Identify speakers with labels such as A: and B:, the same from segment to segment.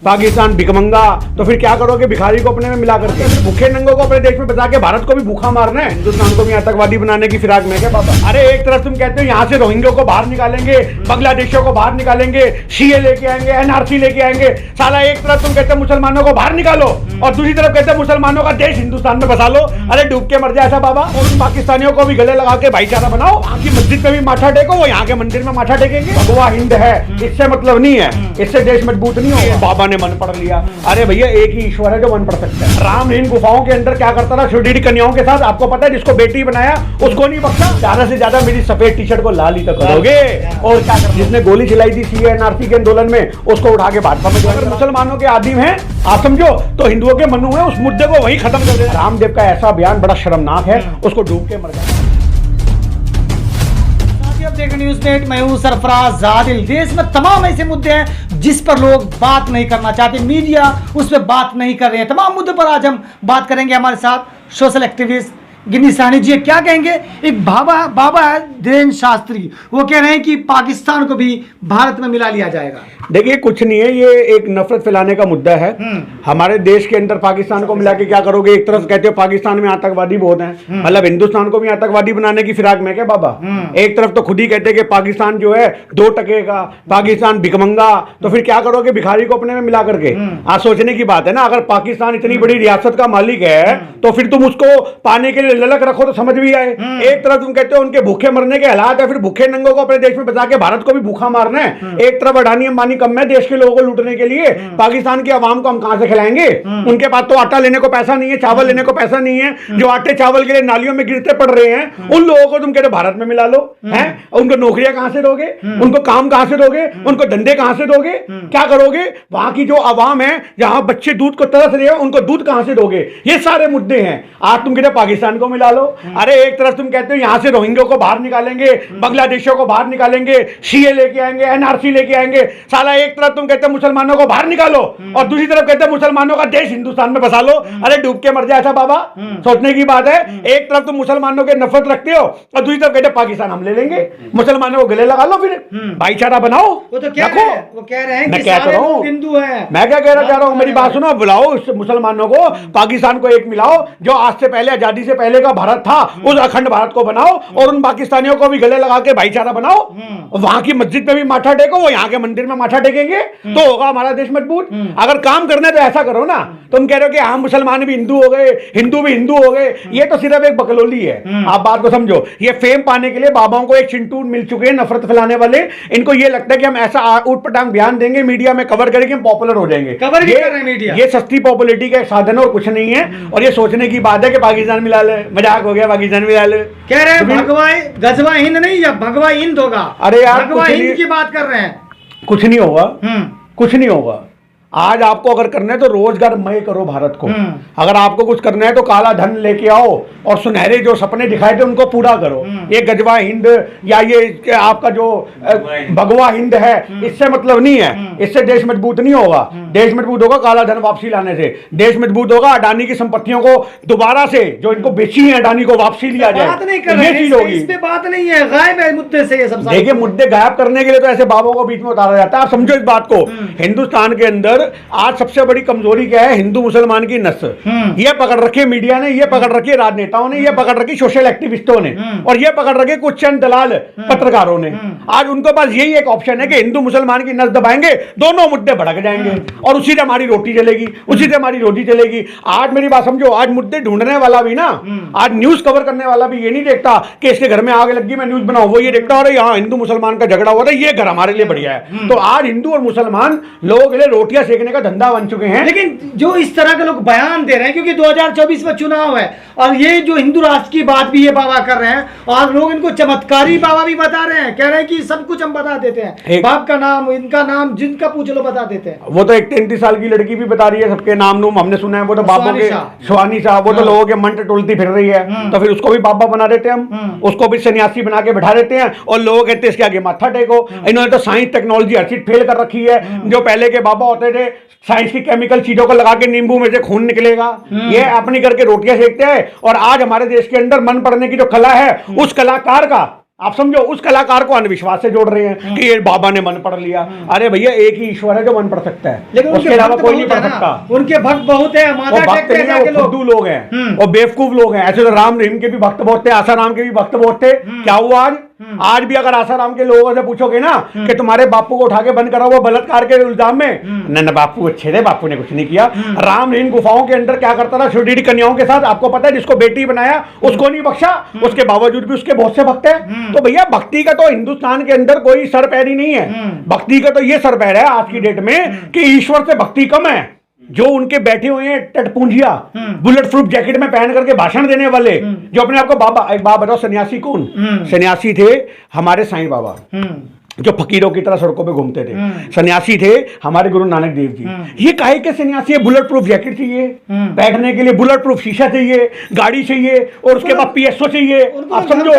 A: पाकिस्तान भिखमंगा, तो फिर क्या करोगे भिखारी को अपने में मिला करके? भूखे नंगों को अपने देश में बचा के भारत को भी भूखा मारना है, हिंदुस्तान को भी आतंकवादी बनाने की फिराक में क्या बाबा? अरे एक तरफ तुम कहते हो यहाँ से रोहिंग्यों को बाहर निकालेंगे, बांग्लादेशियों को बाहर निकालेंगे, सीए लेके आएंगे, एनआरसी लेके आएंगे। साला एक तरफ तुम कहते हो मुसलमानों को बाहर निकालो और दूसरी तरफ कहते हो मुसलमानों का देश हिंदुस्तान में बसा लो। अरे डूब के मर जाए ऐसा बाबा। और उन पाकिस्तानियों को भी गले लगा के भाईचारा बनाओ, वहाँ की मस्जिद में भी माथा टेको, वो यहाँ के मंदिर में माथा टेकेंगे। भगवा हिंद है, इससे मतलब नहीं है, इससे देश मजबूत नहीं होगा। बाबा ने मन पढ़ लिया। अरे भैया एक ही ईश्वर है जो मन पढ़ सकता है। राम इन गुफाओं के अंदर क्या करता था छोटी कन्याओं के साथ, आपको पता है? जिसको बेटी बनाया उसको नहीं बख्शा। ज्यादा से ज्यादा मेरी सफेद टी शर्ट को लाल ही तक करोगे। और क्या कर, जिसने गोली चलाई थी सीए एनआरसी के आंदोलन में, उसको उठा के भाजपा में। अगर मुसलमानों के आदिम हैं आप समझो, तो हिंदुओं के मनु है, उस मुद्दे को वही खत्म कर देना। रामदेव का ऐसा बयान बड़ा शर्मनाक है, उसको डूब के मर जाए।
B: अब देख न्यूज़ नेट, मैं हूं सरफराज आदिल। देश में तमाम ऐसे मुद्दे हैं जिस पर लोग बात नहीं करना चाहते, मीडिया उस पर बात नहीं कर रहे हैं। तमाम मुद्दों पर आज हम बात करेंगे। हमारे साथ सोशल एक्टिविस्ट गिन्नी साहनी जी क्या कहेंगे। एक बाबा है धीरेन्द्र शास्त्री, वो कह रहे हैं कि पाकिस्तान को भी भारत में मिला लिया जाएगा।
A: देखिए कुछ नहीं है, ये एक नफरत फैलाने का मुद्दा है। हमारे देश के अंदर पाकिस्तान को मिला के क्या करोगे? एक तरफ कहते हो पाकिस्तान में आतंकवादी बहुत हैं, मतलब हिंदुस्तान को भी आतंकवादी बनाने की फिराक में क्या बाबा? एक तरफ तो खुद ही कहते हैं कि पाकिस्तान जो है 2% का, पाकिस्तान भिखमंगा, तो फिर क्या करोगे भिखारी को अपने में मिला करके? आज सोचने की बात है ना, अगर पाकिस्तान इतनी बड़ी रियासत का मालिक है तो फिर तुम उसको पाने के लिए ललक रखो तो समझ भी आए। एक तरफ तुम कहते हो उनके भूखे मरने के हालात है, फिर भूखे नंगों को अपने देश में बचा के भारत को भी भूखा मारना है। एक तरफ अडानी अंबानी कम है देश के लोगों को लूटने के लिए, पाकिस्तान की आवाम को हम कहां से खिलाएंगे? उनके पास तो आटा लेने को पैसा नहीं है, चावल लेने को पैसा नहीं है। जो आटे चावल के लिए नालियों में गिरते पड़ रहे हैं, उन लोगों को तुम कहते हो भारत में मिला लो है? उनको नौकरियां कहां से दोगे? उनको काम कहां से दोगे? उनको धंधे कहां से दोगे? क्या करोगे? वहां की जो आवाम है, जहां बच्चे दूध को तरस रहे हैं, उनको दूध कहां से दोगे? ये सारे मुद्दे हैं। आज तुम कहते हो पाकिस्तान को मिला लो। अरे एक तरफ तुम कहते हो यहां से रोहिंग्यों को बाहर निकालेंगे, बांग्लादेशियों को बाहर निकालेंगे, सीए लेके आएंगे, एनआरसी लेके आएंगे। साला एक तरफ तुम कहते हो मुसलमानों को बाहर निकालो और दूसरी तरफ कहते हो मुसलमानों का देश हिंदुस्तान में बसा लो। अरे डूब के मर जाए ऐसा बाबा। सोचने की बात है। एक तरफ तुम मुसलमानों के नफरत रखते हो और दूसरी तरफ कहते हो पाकिस्तान हम ले लेंगे, मुसलमानों को गले लगा लो, फिर भाईचारा बनाओ।
B: वो तो कह रहे हैं
A: मैं क्या कह रहा हूं,
B: हिंदू है।
A: मैं क्या कह रहा हूं, मेरी बात सुनो। बुलाओ मुसलमानों को, पाकिस्तान को एक मिलाओ, जो आज से पहले आजादी से पहले का भारत था उस अखंड भारत को बनाओ और उन पाकिस्तानियों को भी गले लगा के भाईचारा बनाओ। वहां की मस्जिद में भी माथा टेको, वो यहाँ के मंदिर में माथा टेकेंगे तो होगा हमारा देश मजबूत। अगर काम करना है तो ऐसा करो ना। तुम कह रहे हो कि हम मुसलमान भी हिंदू हो गए, हिंदू भी हिंदू हो गए, ये तो सिर्फ एक बकलोली है। आप बात को समझो। ये फेम पाने के लिए बाबाओं को एक चिंटू मिल चुके हैं नफरत फैलाने वाले। इनको ये लगता है कि हम ऐसा ऊट पटांग बयान देंगे, मीडिया में कवर करेंगे, हम पॉपुलर हो जाएंगे।
B: कवर भी कर रहे हैं मीडिया।
A: ये सस्ती पॉपुलरिटी का एक साधन है और कुछ नहीं है। और ये सोचने की बात है कि पाकिस्तान मिला ले, मजाक हो गया, पाकिस्तान मिला ले।
B: कह रहे हैं गजवा हिंद नहीं, या भगवा हिंद होगा।
A: अरे यार
B: भगवा हिंद की बात कर रहे हैं।
A: कुछ नहीं होगा, कुछ नहीं होगा। आज आपको अगर करना है तो रोजगारमय करो भारत को। अगर आपको कुछ करना है तो काला धन लेके आओ और सुनहरे जो सपने दिखाए थे उनको पूरा करो। ये गजवा हिंद या ये आपका जो भगवा हिंद है, इससे मतलब नहीं है, इससे देश मजबूत नहीं होगा। देश मजबूत होगा काला धन वापसी लाने से। देश मजबूत होगा अडानी की संपत्तियों को दोबारा से, जो इनको बेची है अडानी को, वापसी लिया जाए।
B: बात नहीं कर रहे,
A: ये चीज होगी।
B: इस पे बात नहीं है, गायब है मुद्दे से ये सब।
A: देखिए मुद्दे गायब करने के लिए तो ऐसे बाबों को बीच में उतारा जाता है। आप समझो इस बात को। हिंदुस्तान के अंदर आज सबसे बड़ी कमजोरी क्या है? हिंदू मुसलमान की नस। ये पकड़ रखी है मीडिया ने, ये पकड़ रखी है राजनेताओं ने, ये पकड़ रखी सोशल एक्टिविस्टों ने, और ये पकड़ रखे कुछ चंद दलाल पत्रकारों ने। आज उनके पास यही एक ऑप्शन है कि हिंदू मुसलमान की नस दबाएंगे, दोनों मुद्दे भड़क जाएंगे और उसी से हमारी रोटी चलेगी, उसी से हमारी रोटी चलेगी। आज मेरी बात समझो, आज मुद्दे ढूंढने वाला भी ना, आज न्यूज कवर करने वाला भी ये नहीं देखता कि इसके घर में आग लगी मैं न्यूज बनाऊं। वो ये देखता है यहाँ हिंदू मुसलमान का झगड़ा हुआ था, ये घर हमारे लिए बढ़िया है। तो आज हिंदू और मुसलमान लोगों के लिए रोटियां सेकने का धंधा बन चुके हैं।
B: लेकिन जो इस तरह के लोग बयान दे रहे हैं, क्योंकि 2024 में चुनाव है और ये जो हिंदू राष्ट्र की बात भी ये बाबा कर रहे हैं और लोग इनको चमत्कारी बाबा भी बता रहे हैं। कह रहे हैं कि सब कुछ हम बता देते हैं, बाप का नाम, इनका नाम, जिनका पूछ लो बता देते हैं।
A: वो तो एक 33 साल की लड़की भी बता रही है, सबके नाम नूम हमने सुना है। वो तो बाबा के स्वानी साहब, वो तो लोगों के मन टोलती फिर रही है, तो फिर उसको भी बाबा बना देते हैं हम, उसको भी सन्यासी बना के बैठा देते हैं और लोग कहते हैं इसके आगे माथा टेको। इन्होंने तो साइंस टेक्नोलॉजी हर चीज फेल कर रखी है। जो पहले के बाबा होते थे, साइंस की केमिकल चीजों को लगा के नींबू में से खून निकलेगा, ये अपनी करके रोटियां सेकते हैं। और आज हमारे देश के अंदर मन पढ़ने की जो कला है, उस कलाकार का आप समझो, उस कलाकार को अंधविश्वास से जोड़ रहे हैं कि ये बाबा ने मन पढ़ लिया। अरे भैया, एक ही ईश्वर है जो मन पढ़ सकता है,
B: लेकिन
A: उसके अलावा कोई नहीं पढ़ सकता।
B: उनके भक्त बहुत है,
A: वो
B: माथा
A: भक्त नहीं है, वो फुद्दू लोग हैं, वो बेवकूफ लोग हैं। ऐसे तो राम रहीम के भी भक्त बहुत थे, आसाराम के भी भक्त बहुत थे। क्या हुआ आज भी अगर आसाराम के लोगों से पूछोगे ना कि तुम्हारे बापू को उठा के बंद करा हुआ बलात्कार के इल्जाम में, न बापू अच्छे थे, बापू ने कुछ नहीं किया। राम रहीम गुफाओं के अंदर क्या करता था छोटी कन्याओं के साथ, आपको पता है? जिसको बेटी बनाया उसको नहीं बख्शा, उसके बावजूद भी उसके बहुत से भक्त हैं। तो भैया, भक्ति का तो हिंदुस्तान के अंदर कोई सर पैर ही नहीं है। भक्ति का तो ये सर पैर है आज की डेट में कि ईश्वर से भक्ति कम है। जो उनके बैठे हुए हैं टटपूंजिया, बुलेट प्रूफ जैकेट में पहन करके भाषण देने वाले, जो अपने आपको बाबा, एक बात बताओ, सन्यासी कौन? सन्यासी थे हमारे साईं बाबा, जो फकीरों की तरह सड़कों पे घूमते थे। सन्यासी थे हमारे गुरु नानक देव जी। ये काहे के सन्यासी है? बुलेट प्रूफ जैकेट चाहिए, बैठने के लिए बुलेट प्रूफ शीशा चाहिए, गाड़ी चाहिए, और उसके बाद पीएसओ चाहिए। आप समझो,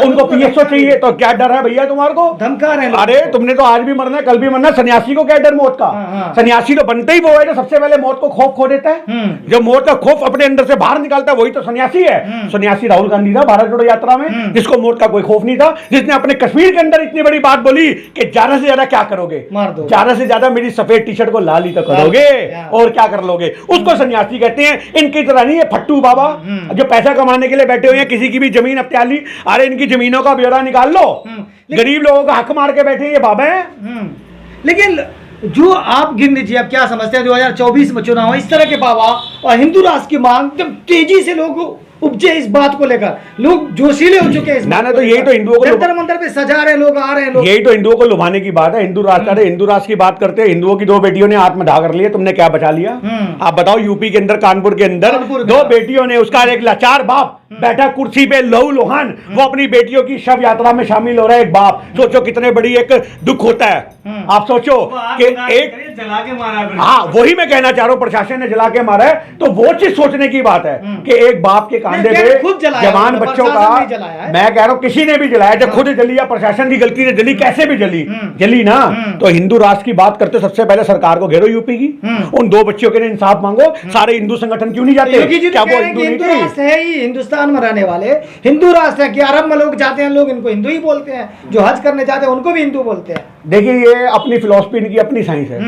A: उनको पीएसओ चाहिए। तो क्या डर है भैया तुम्हारे को?
B: धमका रहे हैं।
A: अरे तुमने तो आज भी मरना है, कल भी मरना है। सन्यासी को क्या डर मौत का? सन्यासी तो बनते ही वो है जो सबसे पहले मौत को खौफ खो देता है, जो मौत का खौफ अपने अंदर से बाहर निकालता है, वही तो सन्यासी है। सन्यासी राहुल गांधी था भारत जोड़ो यात्रा में, जिसको मौत का कोई खौफ नहीं था, जिसने अपने कश्मीर के अंदर इतनी बड़ी बात बोली कि ज्यादा से ज्यादा क्या करोगे, ज्यादा से ज्यादा मेरी सफेद टी शर्ट को लाल ही तो करोगे, और क्या कर लोगे। उसको सन्यासी कहते हैं। इनकी तरह नहीं है फट्टू बाबा जो पैसा कमाने के लिए बैठे हुए हैं, किसी की भी जमीन अपत्याली। अरे इनकी जमीनों का ब्यौरा निकाल लो, गरीब लोगों का हक मार के बैठे ये बाबा हैं।
B: लेकिन जो आप गिन लीजिए, आप क्या समझते हैं 2024 में चुनाव, इस तरह के बाबा और हिंदू राष्ट्र की मांग जब तेजी से लोग उपजे इस बात को लेकर, लोग जोशीले हो चुके हैं।
A: ना तो यही तो हिंदुओं को
B: जंतर मंतर पे सजा रहे लोग, आ रहे हैं लोग,
A: यही तो हिंदुओं को लुभाने की बात है। हिंदू राष्ट्र, हिंदू राष्ट्र की बात करते हैं। हिंदुओं की 2 बेटियों ने आत्मदाह कर लिया, तुमने क्या बचा लिया? आप बताओ, यूपी के अंदर, कानपुर के अंदर 2 बेटियों ने, उसका एक लाचार बाप बैठा कुर्सी पे लहू लुहान, वो अपनी बेटियों की शव यात्रा में शामिल हो रहा है। एक बाप, सोचो कितने बड़ी एक दुख होता है। आप सोचो कि एक
B: जला के मारा,
A: हाँ वही मैं कहना चाह रहा हूँ, प्रशासन ने जला के मारा है। तो वो चीज सोचने की बात है कि एक बाप के कांधे पे जवान बच्चों का, मैं कह रहा हूँ किसी ने भी जलाया, जब खुद जली या प्रशासन की गलती से जली, कैसे भी जली ना। तो हिंदू राष्ट्र की बात करते सबसे पहले सरकार को घेरो यूपी की, उन 2 बच्चियों के लिए इंसाफ मांगो। सारे हिंदू संगठन क्यों नहीं जाते? क्या वो हिंदू
B: राष्ट्र है ही? हिंदुस्तान में रहने वाले हिंदू राष्ट्र है कि अरब में लोग जाते हैं, लोग इनको हिंदू ही बोलते हैं, जो हज करने जाते हैं उनको भी हिंदू बोलते हैं।
A: देखिए, ये अपनी फिलॉसफी, इनकी अपनी साइंस है,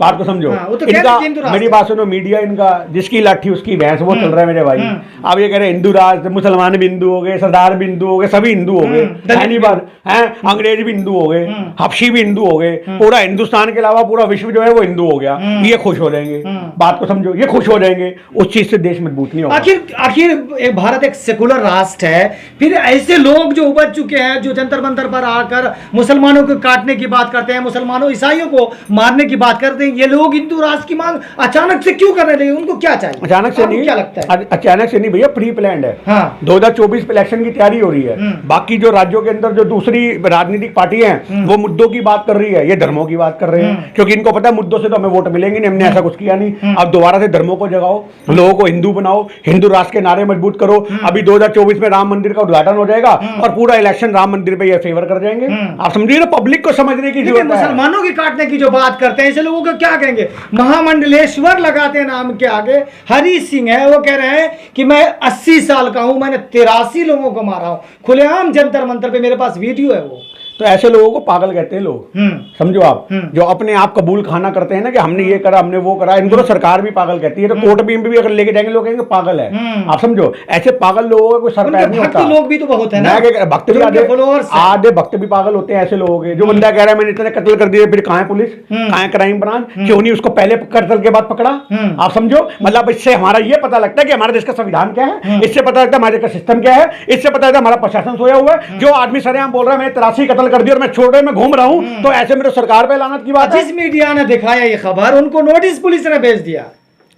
A: बात को समझो।
B: तो
A: इनका, मेरी बात सुनो, मीडिया इनका जिसकी लाठी उसकी भैंस, वो चल रहा है मेरे भाई। अब ये कह रहे हिंदू राष्ट्र, मुसलमान भी हिंदू हो गए, सरदार भी हिंदू हो गए, सभी हिंदू हो गए, पहली बात है, अंग्रेज भी हिंदू हो गए, हबशी भी हिंदू हो गए, पूरा हिंदुस्तान के अलावा पूरा विश्व जो है वो हिंदू हो गया। ये खुश हो जाएंगे, बात को समझो, ये खुश हो जाएंगे। उस चीज से देश मजबूत नहीं होगा।
B: आखिर भारत एक सेकुलर राष्ट्र है, फिर ऐसे लोग जो उबज चुके हैं, जो जंतर मंतर पर आकर मुसलमानों को काटने की बात करते हैं, मुसलमानों ईसाइयों को मारने की बात करते हैं, ये लोग हिंदू राष्ट्र की मांग अचानक से क्यों करने लगे? उनको क्या चाहिए?
A: अचानक से नहीं,
B: क्या लगता है?
A: अचानक से नहीं भैया, प्री प्लान्ड है। हाँ। 2024 इलेक्शन की तैयारी हो रही है। बाकी जो राज्यों के अंदर जो दूसरी राजनीतिक पार्टी हैं, वो मुद्दों की बात कर रही है, ये धर्मों की बात कर रहे हैं, क्योंकि इनको पता है मुद्दों से तो हमें वोट मिलेंगे नहीं, हमने ऐसा कुछ किया नहीं। अब दोबारा से धर्मों को जगाओ, लोगों को हिंदू बनाओ, हिंदू राष्ट्र के नारे मजबूत करो। अभी 2024 में राम मंदिर का उद्घाटन हो जाएगा और पूरा इलेक्शन राम मंदिर पे ये फेवर कर जाएंगे। आप समझिए ना, पब्लिक को समझने की जरूरत है।
B: मुसलमानों की काटने की जो बात करते हैं, ऐसे लोगों को क्या कहेंगे? महामंडलेश्वर लगाते हैं नाम के आगे। हरी सिंह है, वो कह रहे हैं कि मैं 80 साल का हूं, मैंने 83 लोगों को मारा हूं, खुलेआम जंतर मंतर पे, मेरे पास वीडियो है। वो
A: तो ऐसे लोगों को पागल कहते हैं लोग, समझो आप, जो अपने आप कबूल खाना करते हैं ना कि हमने ये करा, हमने वो करा, इनको तो सरकार भी पागल कहती है। तो कोर्ट भी अगर लेके जाएंगे लोग कहेंगे पागल है। आप समझो, ऐसे पागल लोगों का कोई सर पैर नहीं होता।
B: लोग भी तो बहुत है ना,
A: भक्त भी आधे भक्त भी पागल होते हैं ऐसे लोगों के। जो बंदा कह रहा है मैंने इतने कत्ल कर दिए, फिर कहाँ है पुलिस, कहाँ है क्राइम ब्रांच, क्यों नहीं उसको पहले कत्ल के बाद पकड़ा? आप समझो, मतलब इससे हमारा ये पता लगता है कि हमारे देश का संविधान क्या है, इससे पता लगता है हमारे देश का सिस्टम क्या है, इससे पता लगता है हमारा प्रशासन सोया हुआ है। जो आदमी सरेआम बोल रहा है मैंने 83 कत्ल कर दिया और मैं छोड़ रहे मैं घूम रहा हूं, तो ऐसे मेरे सरकार पे लानत की बात है।
B: जिस मीडिया ने दिखाया ये खबर, उनको नोटिस पुलिस ने भेज दिया।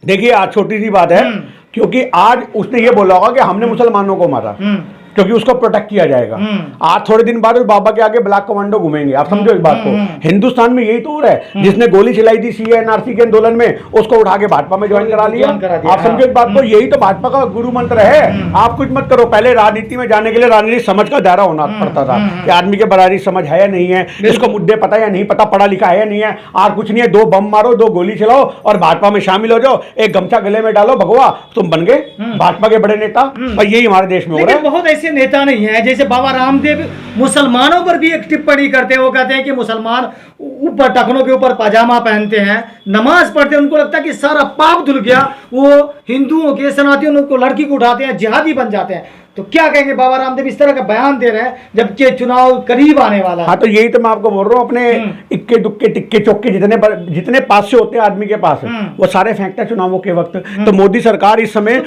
A: देखिए, आज छोटी सी बात है, क्योंकि आज उसने ये बोला होगा कि हमने मुसलमानों को मारा, क्योंकि उसको प्रोटेक्ट किया जाएगा। आज थोड़े दिन बाद उस बाबा के आगे ब्लैक कमांडो घूमेंगे। आप समझो इस बात को। हिंदुस्तान में यही तो हो रहा है, जिसने गोली चलाई थी CA-NRC के आंदोलन में, उसको उठा के भाजपा में ज्वाइन करा लिया। आप समझो इस बात को, यही तो भाजपा का गुरु मंत्र है। आप कुछ मत करो, पहले राजनीति में जाने के लिए राजनीतिक समझ का दायरा होना पड़ता था कि आदमी के बराबरी समझ है या नहीं है, इसको मुद्दे पता या नहीं पता, पढ़ा लिखा है या नहीं है। आज कुछ नहीं है, 2 बम मारो, 2 गोली चलाओ और भाजपा में शामिल हो जाओ, एक गमछा गले में डालो, भगवा तुम बन गए भाजपा के बड़े नेता। और यही हमारे देश में हो रहा है।
B: बहुत ऐसे ऐसे नेता नहीं है जैसे बाबा रामदेव मुसलमानों पर भी एक टिप्पणी करते हैं। वो कहते हैं कि मुसलमान ऊपर टखनों के ऊपर पाजामा पहनते हैं, नमाज पढ़ते हैं, उनको लगता है कि सारा पाप धुल गया, वो हिंदुओं के सनातनियों को लड़की को उठाते हैं, जिहादी बन जाते हैं। तो क्या कहेंगे बाबा रामदेव इस तरह का बयान दे रहे हैं जबकि चुनाव करीब आने वाला है।
A: हाँ, तो यही तो मैं आपको बोल रहा हूँ, अपने इक्के दुक्के टिक्के चौके जितने पास से होते हैं आदमी के पास वो सारे फेंकते हैं चुनावों के वक्त। तो मोदी सरकार इस समय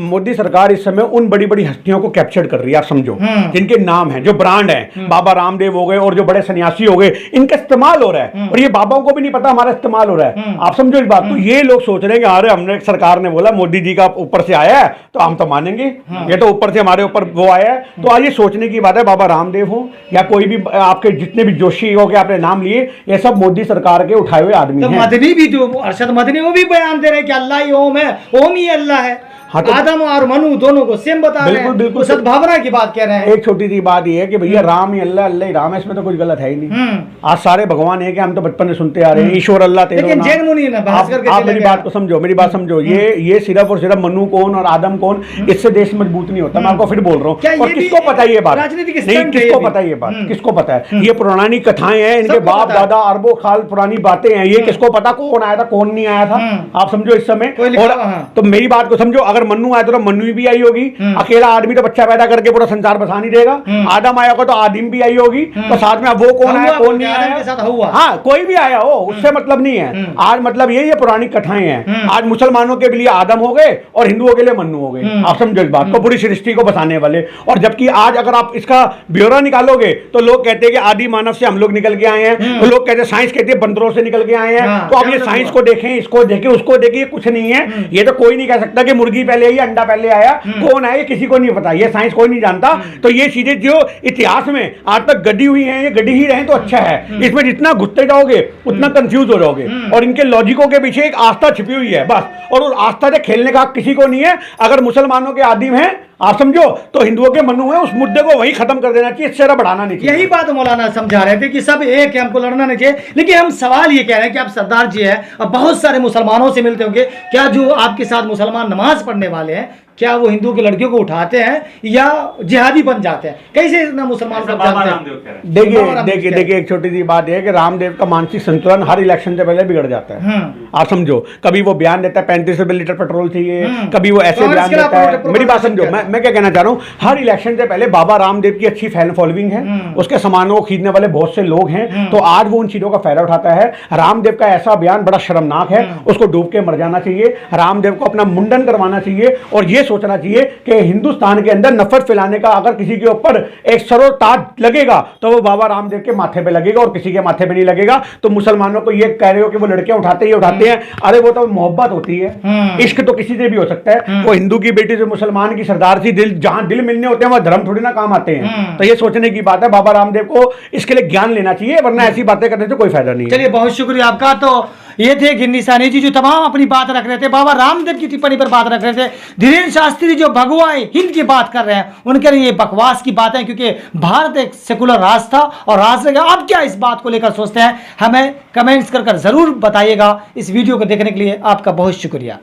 A: मोदी सरकार इस समय उन बड़ी बड़ी हस्तियों को कैप्चर कर रही है, आप समझो, जिनके नाम है, जो ब्रांड है, बाबा रामदेव हो गए और जो बड़े सन्यासी हो गए, इनका इस्तेमाल हो रहा है और ये बाबाओं को भी नहीं पता हमारा इस्तेमाल हो रहा है। आप समझो इस बात को। ये लोग सोच रहे हैं कि अरे हमने सरकार ने बोला मोदी जी का ऊपर से आया है तो हम तो मानेंगे, ये तो ऊपर से हमारे ऊपर वो आया है। तो आज ये सोचने की बात है, बाबा रामदेव हो या कोई भी आपके जितने भी जोशी हो के आपने नाम लिए, ये सब मोदी सरकार के उठाए हुए आदमी
B: तो
A: हैं।
B: मदनी भी जो अरशद मदनी वो भी बयान दे रहे हैं कि अल्लाह ही ओम है, ओम ही अल्लाह है।
A: हाँ, तो
B: आदम और मनु दोनों को सेम बता रहे हैं, बिल्कुल सद्भावना की बात कह रहे हैं।
A: एक छोटी सी बात ये है कि भैया राम ही अल्लाह, अल्लाह ही राम है, इसमें तो कुछ गलत है ही नहीं। आज सारे भगवान है कि हम तो बचपन में सुनते आ रहे हैं ईश्वर अल्लाह तेरा।
B: लेकिन जैन मुनि ने बहस करके
A: आप मेरी बात को समझो, मेरी बात समझो। ये सिर्फ और सिर्फ मनु कौन और आदम कौन, इससे देश मजबूत नहीं होता। मैं आपको फिर बोल रहा हूँ। और किसको पता है ये बात? नहीं, किसको पता है ये बात? किसको पता है? ये पुरानी कथाएं हैं, इनके बाप दादा अरबों साल पुरानी बातें हैं। ये किसको पता कौन आया था कौन नहीं आया था? आप समझो इस समय। और तो मेरी बात को समझो, अगर मनु आया तो मनु भी आई होगी। अकेला आदमी तो बच्चा पैदा करके पूरा संसार बसा नहीं देगा। आदम आया होगा तो आदिम भी आई होगी। तो साथ में अब वो कौन आया कौन नहीं आया? हाँ, कोई भी आया हो, उससे मतलब नहीं है। आज मतलब ये पुरानी कथाएं हैं। आज मुसलमानों के लिए आदम हो गए और हिंदुओं के लिए मन्नू हो गए। आप समझो इस बात को, पूरी सृष्टि को बसाने वाले। और जबकि आज अगर आप इसका ब्यौरा निकालोगे तो लोग कहते हैं कि आदि मानव से हम लोग निकल के आए हैं, तो लोग कहते हैं, साइंस कहते हैं बंदरों से निकल के आए हैं। तो आप ये साइंस को देखें, इसको देखें, उसको देखें, कुछ नहीं है। ये तो कोई नहीं कह सकता कि मुर्गी पहले आई अंडा पहले आया, कौन है ये किसी को नहीं पता, ये साइंस कोई नहीं जानता। तो ये चीजें जो इतिहास में आज तक गड़ी हुई हैं, ये गड़ी ही रहे तो अच्छा है। इसमें जितना घुसते जाओगे उतना कंफ्यूज हो जाओगे। और इनके लॉजिकों के पीछे एक आस्था छिपी हुई है बस, और उस आस्था से खेलने का किसी को नहीं है। अगर मुसलमानों के आदिम हैं, आप समझो, तो हिंदुओं के मनु है, उस मुद्दे को वही खत्म कर देना चाहिए, इससे बढ़ाना नहीं चाहिए।
B: यही बात मौलाना समझा रहे थे कि सब एक है, हमको लड़ना नहीं चाहिए। लेकिन हम सवाल ये कह रहे हैं कि आप सरदार जी है और बहुत सारे मुसलमानों से मिलते होंगे, क्या जो आपके साथ मुसलमान नमाज पढ़ने वाले हैं, क्या वो हिंदू की लड़कियों को उठाते हैं या जिहादी बन जाते हैं? कैसे इतना मुसलमान सब जानते हैं?
A: देखिए एक छोटी सी बात है कि रामदेव का मानसिक संतुलन हर इलेक्शन से पहले बिगड़ जाता है। आप समझो, कभी वो बयान देता है 35 रुपए लीटर पेट्रोल चाहिए, कभी वो ऐसे बयान देता है। मेरी बात समझो, मैं क्या कहना चाह रहा हूँ, हर इलेक्शन से पहले बाबा रामदेव की अच्छी फैन फॉलोइंग है, उसके सामानों को खरीदने वाले बहुत से लोग हैं। तो आज वो उन चीजों का फायदा उठाता है। रामदेव का ऐसा बयान बड़ा शर्मनाक है, उसको डूब के मर जाना चाहिए। रामदेव को अपना मुंडन करवाना चाहिए और ये सोचना चाहिए कि हिंदुस्तान के अंदर नफरत फैलाने का अगर किसी के ऊपर एक सरों ताज लगेगा तो वो बाबा रामदेव के माथे पे लगेगा और किसी के माथे पे नहीं लगेगा। तो मुसलमानों को ये कह रहे हो कि वो लड़कियां उठाते हैं, अरे वो तो मोहब्बत होती है, इश्क तो किसी से भी हो सकता है। वो हिंदू की बेटी से मुसलमान की सरदार सी दिल, जहां दिल मिलने होते हैं वहां धर्म थोड़ी ना काम आते हैं। तो ये सोचने की बात है, बाबा रामदेव को इसके लिए ज्ञान लेना चाहिए, वरना ऐसी बातें करने से कोई फायदा नहीं है।
B: चलिए, बहुत शुक्रिया आपका। तो ये थे गिन्नी सानी जी जो तमाम अपनी बात रख रहे थे, बाबा रामदेव की टिप्पणी पर बात रख रहे थे। धीरेन्द्र शास्त्री जो भगवा हिंद की बात कर रहे हैं, उनके लिए ये बकवास की बात है, क्योंकि भारत एक सेकुलर राष्ट्र था और राष्ट्र का आप क्या इस बात को लेकर सोचते हैं, हमें कमेंट्स कर जरूर बताइएगा। इस वीडियो को देखने के लिए आपका बहुत शुक्रिया।